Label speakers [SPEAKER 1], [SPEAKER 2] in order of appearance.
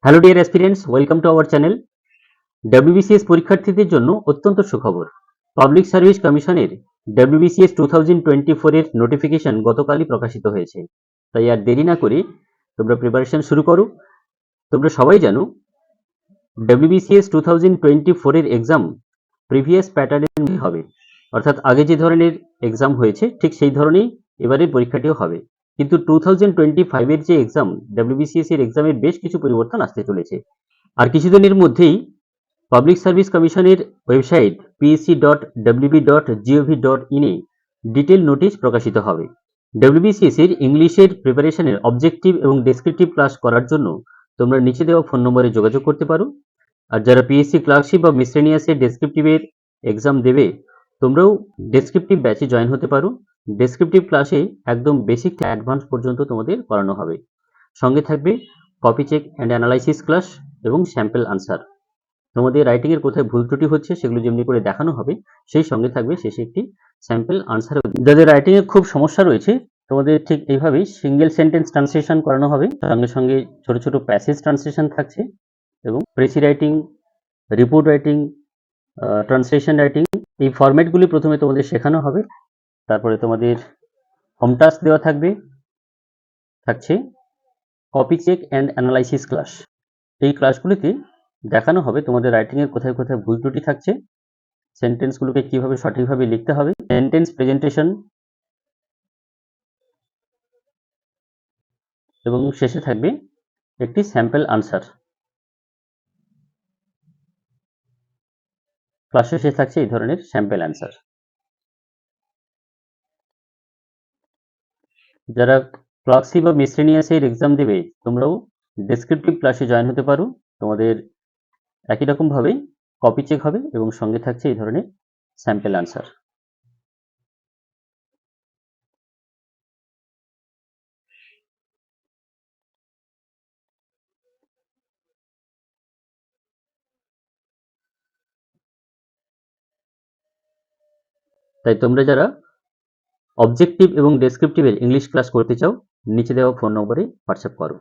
[SPEAKER 1] Hello dear aspirants, welcome to our channel. WBCS পরীক্ষার্থীদের জন্য অত্যন্ত সুখবর। পাবলিক সার্ভিস কমিশনের ডাব্লিউবিসিএস 2024 এর নোটিফিকেশন গতকালই প্রকাশিত হয়েছে। তাই আর দেরি না করে তোমরা প্রিপারেশন শুরু করো। তোমরা সবাই জানো ডাব্লিউবিসিএস 2024 এর এক্সাম প্রিভিয়াস প্যাটার্নের হবে, অর্থাৎ আগে যে ধরনের এক্সাম হয়েছে ঠিক সেই ধরনেই এবারের পরীক্ষাটিও হবে। কিন্তু 2025 এর যে এক্সাম, ডাব্লিউবিসিএস এর এক্সামের বেশ কিছু পরিবর্তন আসতে চলেছে। আর কিছুদিনের মধ্যেই পাবলিক সার্ভিস কমিশনের ওয়েবসাইট psc.wb.gov.in এ ডিটেল নোটিশ প্রকাশিত হবে। ডাব্লিউবিসিএস এর ইংলিশের প্রিপারেশনের অবজেক্টিভ এবং ডেসক্রিপটিভ ক্লাস করার জন্য তোমরা নিচে দেওয়া ফোন নম্বরে যোগাযোগ করতে পারো। আর যারা পিএসসি ক্লার্কশিপ বা মিসলেনিয়াসের ডেসক্রিপটিভের এক্সাম দেবে, তোমরাও ডেসক্রিপটিভ ব্যাচে জয়েন হতে পারো। ডেসক্রিপটিভ ক্লাসে একদম বেসিক থেকে অ্যাডভান্স পর্যন্ত তোমাদের করানো হবে। সঙ্গে থাকবে copy check and analysis class এবং স্যাম্পল আনসার। তোমাদের রাইটিং এর কোথায় ভুল ত্রুটি হচ্ছে সেগুলো যেমনি করে দেখানো হবে, সেই সঙ্গে থাকবে শেষে একটি স্যাম্পল আনসার। যাদের রাইটিং এ খুব সমস্যা রয়েছে, তোমাদের ঠিক এইভাবেই সিঙ্গেল সেন্টেন্স ট্রান্সলেশন করানো হবে, সঙ্গে সঙ্গে ছোট ছোট প্যাসেজ ট্রান্সলেশন থাকছে এবং precis writing, report writing, translation writing, এই ফরম্যাটগুলি প্রথমে তোমাদের শেখানো হবে। তারপরে তোমাদের হোম টাস্ক দেওয়া থাকছে copy check and analysis class. এই ক্লাসগুলিতে দেখানো হবে তোমাদের রাইটিং এর কোথায় কোথায় ভুল ত্রুটি থাকছে, সেন্টেন্সগুলোকে কিভাবে সঠিকভাবে লিখতে হবে, সেন্টেন্স প্রেজেন্টেশন, এবং শেষে থাকবে একটি স্যাম্পল আনসার। ক্লাসে শেষে থাকছে এই ধরনের স্যাম্পল আনসার। যারা ক্লার্কশিপ বা মিসলেনিয়াস এর এক্সাম দেবে, তোমরাও ডেসক্রিপটিভ ক্লাসে জয়েন হতে পারো। তোমাদের একই রকম ভাবে কপি চেক হবে এবং সঙ্গে থাকছে এই ধরনের স্যাম্পল আনসার। তাই তোমরা যারা অবজেক্টিভ এবং ডেসক্রিপটিভের ইংলিশ ক্লাস করতে চাও, নিচে দেওয়া ফোন নম্বরে হোয়াটসঅ্যাপ করো।